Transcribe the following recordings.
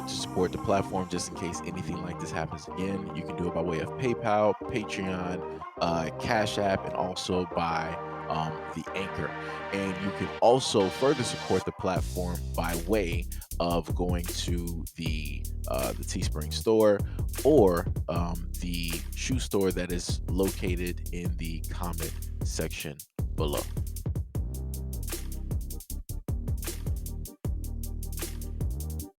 want to support the platform just in case anything like this happens again, you can do it by way of PayPal, Patreon, Cash App, and also by the Anchor. And you can also further support the platform by way of going to the Teespring store or the shoe store that is located in the comment section below.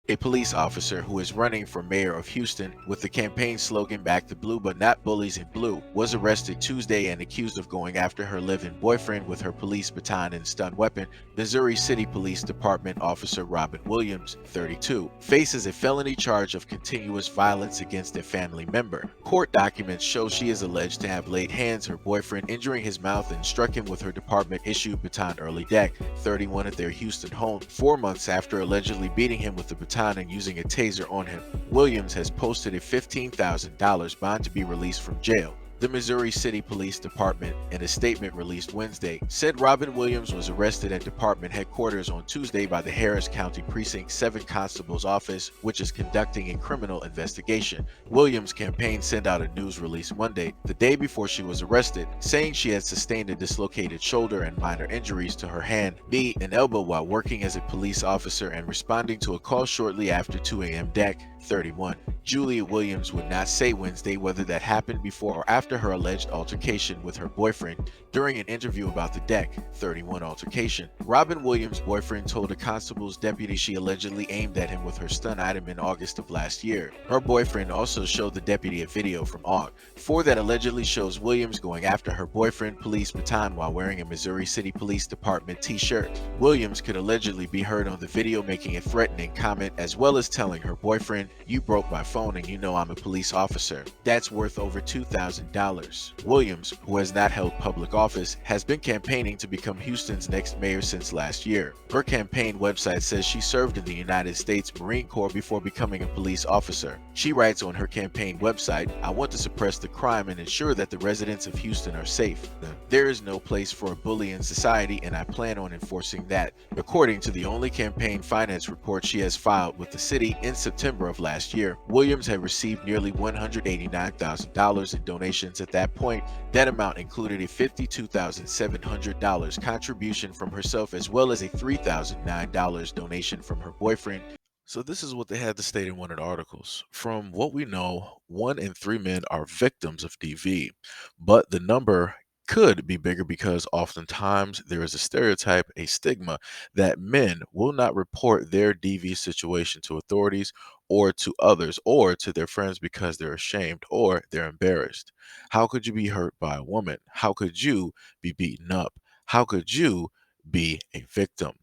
A police officer who is running for mayor of Houston with the campaign slogan "Back the Blue but not bullies in blue" was arrested Tuesday and accused of going after her live-in boyfriend with her police baton and stun weapon. Missouri City Police Department officer Robin Williams, 32, faces a felony charge of continuous violence against a family member. Court documents show she is alleged to have laid hands on her boyfriend, injuring his mouth, and struck him with her department-issued baton early deck, 31, at their Houston home 4 months after allegedly beating him with the baton and using a taser on him. Williams has posted a $15,000 bond to be released from jail. The Missouri City Police Department, in a statement released Wednesday, said Robin Williams was arrested at department headquarters on Tuesday by the Harris County Precinct 7 Constable's Office, which is conducting a criminal investigation. Williams' campaign sent out a news release Monday, the day before she was arrested, saying she had sustained a dislocated shoulder and minor injuries to her hand, knee, and elbow while working as a police officer and responding to a call shortly after 2 a.m. deck, 31. Julia Williams would not say Wednesday whether that happened before or after her alleged altercation with her boyfriend. During an interview about the deck, 31 altercation, Robin Williams' boyfriend told a constable's deputy she allegedly aimed at him with her stun item in August of last year. Her boyfriend also showed the deputy a video from Aug 4 that allegedly shows Williams going after her boyfriend police baton while wearing a Missouri City Police Department t-shirt. Williams could allegedly be heard on the video making a threatening comment as well as telling her boyfriend, "You broke my phone and you know I'm a police officer. That's worth over $2,000. Williams, who has not held public office, has been campaigning to become Houston's next mayor since last year. Her campaign website says she served in the United States Marine Corps before becoming a police officer. She writes on her campaign website, "I want to suppress the crime and ensure that the residents of Houston are safe. There is no place for a bully in society and I plan on enforcing that," according to the only campaign finance report she has filed with the city in September of last year. Williams had received nearly $189,000 in donations at that point. That amount included a $52,700 contribution from herself as well as a $3,009 donation from her boyfriend. So this is what they had to state in one of the articles. From what we know, 1 in 3 men are victims of DV, but the number could be bigger because oftentimes there is a stereotype, a stigma, that men will not report their DV situation to authorities or to others or to their friends because they're ashamed or they're embarrassed. How could you be hurt by a woman? How could you be beaten up? How could you be a victim?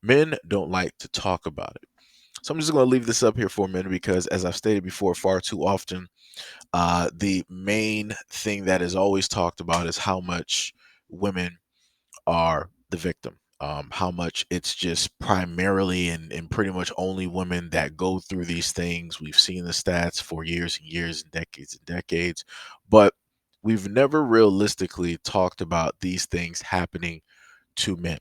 Men don't like to talk about it. So I'm just going to leave this up here for a minute because, as I've stated before, far too often, the main thing that is always talked about is how much women are the victim. How much it's just primarily and pretty much only women that go through these things. We've seen the stats for years and years and decades, but we've never realistically talked about these things happening to men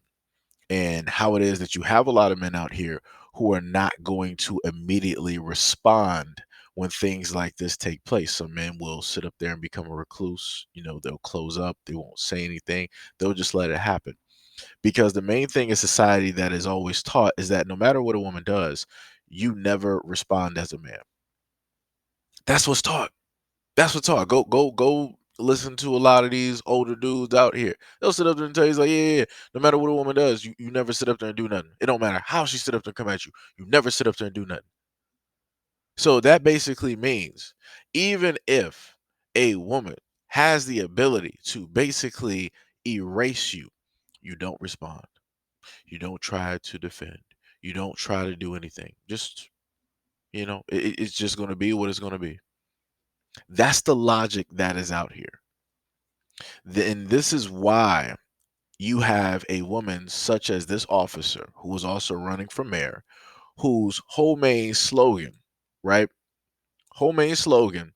and how it is that you have a lot of men out here who are not going to immediately respond when things like this take place. Some men will sit up there and become a recluse. They'll close up, they won't say anything, they'll just let it happen. Because the main thing in society that is always taught is that no matter what a woman does, you never respond as a man. That's what's taught. That's what's taught. Go listen to a lot of these older dudes out here. They'll sit up there and tell you, like, yeah. No matter what a woman does, you never sit up there and do nothing. It don't matter how she sit up there and come at you. You never sit up there and do nothing. So that basically means even if a woman has the ability to basically erase you, you don't respond. You don't try to defend. You don't try to do anything. Just, it's just going to be what it's going to be. That's the logic that is out here. And this is why you have a woman such as this officer who was also running for mayor, whose whole main slogan, right? Whole main slogan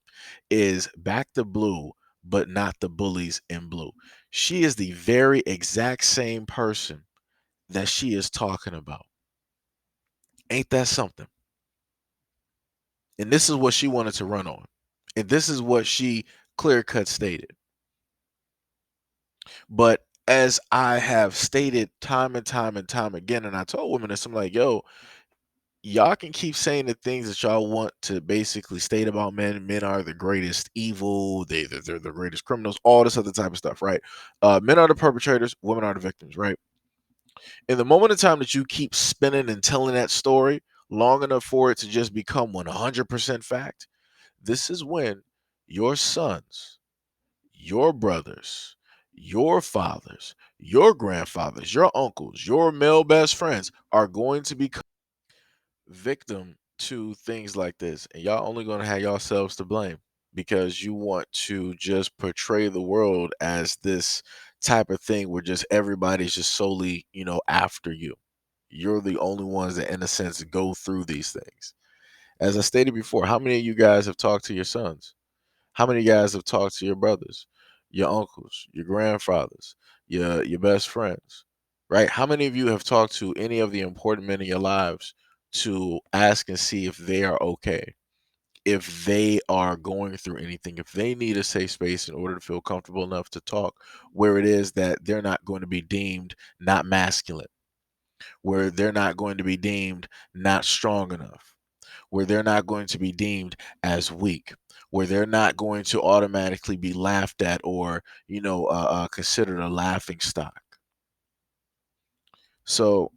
is "Back the Blue, but not the bullies in blue." She is the very exact same person that she is talking about. Ain't that something? And this is what she wanted to run on. And this is what she clear cut stated. But as I have stated time and time and time again, and I told women this, I'm like, yo, y'all can keep saying the things that y'all want to basically state about men. Men are the greatest evil. They're the greatest criminals. All this other type of stuff, right? Men are the perpetrators. Women are the victims, right? In the moment of time that you keep spinning and telling that story long enough for it to just become 100% fact, this is when your sons, your brothers, your fathers, your grandfathers, your uncles, your male best friends are going to become victim to things like this. And y'all only going to have yourselves to blame because you want to just portray the world as this type of thing where just everybody's just solely, after you. You're the only ones that, in a sense, go through these things. As I stated before, how many of you guys have talked to your sons? How many guys have talked to your brothers, your uncles, your grandfathers, your best friends, right? How many of you have talked to any of the important men in your lives to ask and see if they are okay, if they are going through anything, if they need a safe space in order to feel comfortable enough to talk, where it is that they're not going to be deemed not masculine, where they're not going to be deemed not strong enough, where they're not going to be deemed as weak, where they're not going to automatically be laughed at or, considered a laughing stock. So,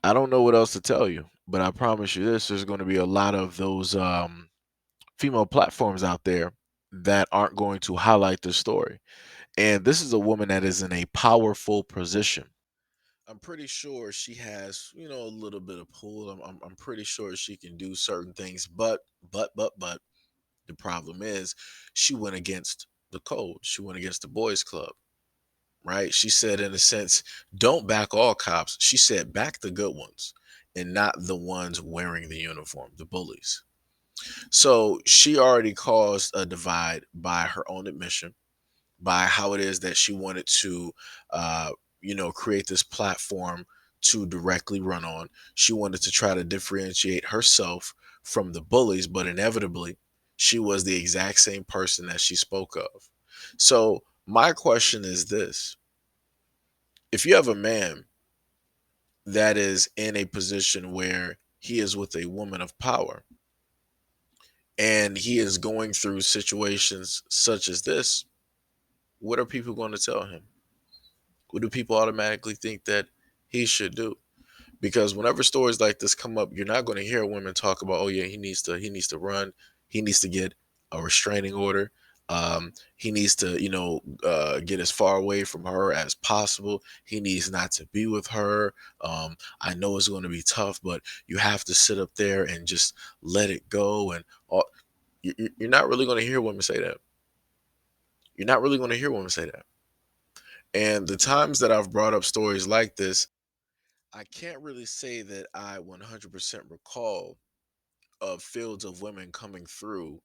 I don't know what else to tell you, but I promise you this, there's going to be a lot of those female platforms out there that aren't going to highlight this story. And this is a woman that is in a powerful position. I'm pretty sure she has, a little bit of pull. I'm pretty sure she can do certain things, but the problem is she went against the code. She went against the boys club, right? She said, in a sense, don't back all cops. She said, back the good ones and not the ones wearing the uniform, the bullies. So she already caused a divide by her own admission, by how it is that she wanted to, create this platform to directly run on. She wanted to try to differentiate herself from the bullies, but inevitably, she was the exact same person that she spoke of. So, my question is this: if you have a man that is in a position where he is with a woman of power and he is going through situations such as this, what are people going to tell him? What do people automatically think that he should do? Because whenever stories like this come up, you're not going to hear women talk about, oh yeah, he needs to run, he needs to get a restraining order, he needs to, get as far away from her as possible. He needs not to be with her. I know it's going to be tough, but you have to sit up there and just let it go. And all, you're not really going to hear women say that. You're not really going to hear women say that. And the times that I've brought up stories like this, I can't really say that I 100% recall of fields of women coming through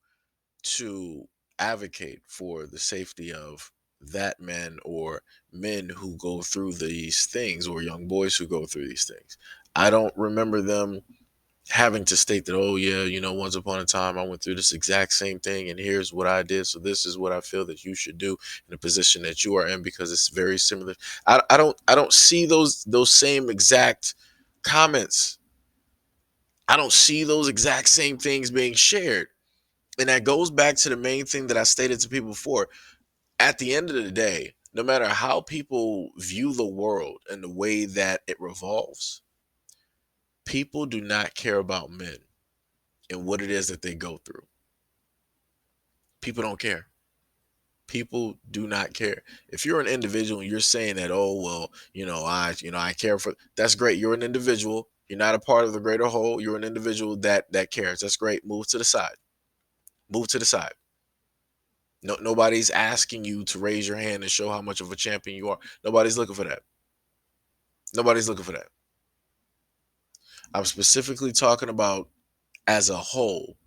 to advocate for the safety of that men or men who go through these things or young boys who go through these things. I don't remember them having to state that, oh yeah, once upon a time I went through this exact same thing and here's what I did, so this is what I feel that you should do in the position that you are in, because it's very similar. I don't see those same exact comments. I don't see those exact same things being shared. And that goes back to the main thing that I stated to people before. At the end of the day, no matter how people view the world and the way that it revolves, people do not care about men and what it is that they go through. People don't care. People do not care. If you're an individual and you're saying that, oh well, I care for, that's great. You're an individual. You're not a part of the greater whole. You're an individual that cares. That's great. Move to the side. Move to the side. No, nobody's asking you to raise your hand and show how much of a champion you are. Nobody's looking for that. Nobody's looking for that. I'm specifically talking about as a whole.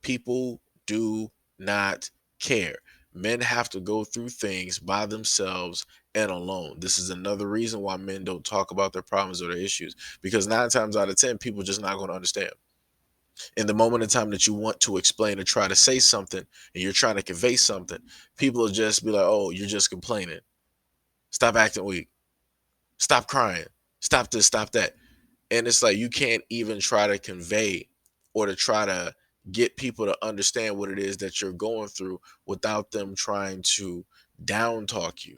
People do not care. Men have to go through things by themselves and alone. This is another reason why men don't talk about their problems or their issues, because 9 times out of 10, people just not going to understand. In the moment in time that you want to explain or try to say something and you're trying to convey something, people will just be like, oh, you're just complaining. Stop acting weak. Stop crying. Stop this, stop that. And it's like you can't even try to convey or to try to get people to understand what it is that you're going through without them trying to down talk you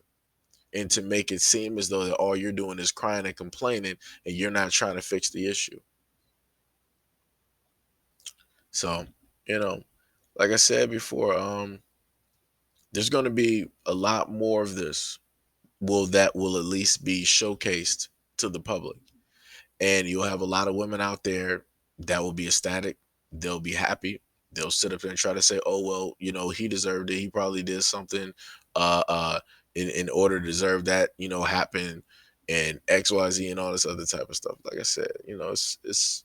and to make it seem as though that all you're doing is crying and complaining and you're not trying to fix the issue. So, you know, like I said before, there's going to be a lot more of this. That will at least be showcased to the public, and you'll have a lot of women out there that will be ecstatic. They'll be happy. They'll sit up there and try to say, "Oh well, he deserved it. He probably did something, uh, uh, in order to deserve that, happen, and X, Y, Z, and all this other type of stuff." Like I said, it's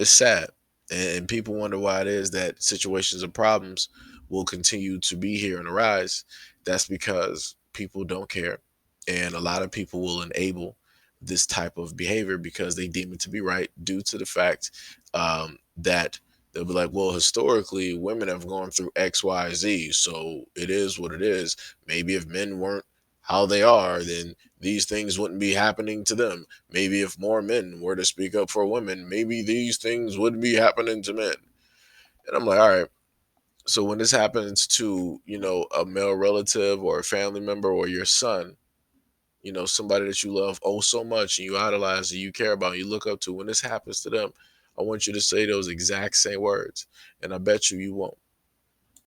sad, and people wonder why it is that situations and problems will continue to be here and arise. That's because people don't care, and a lot of people will enable this type of behavior because they deem it to be right, due to the fact that they'll be like, well, historically women have gone through XYZ, so it is what it is. Maybe if men weren't how they are, then these things wouldn't be happening to them. Maybe if more men were to speak up for women, maybe these things wouldn't be happening to men. And I'm like, all right. So when this happens to, a male relative or a family member or your son, somebody that you love oh so much and you idolize and you care about and you look up to, when this happens to them, I want you to say those exact same words. And I bet you won't.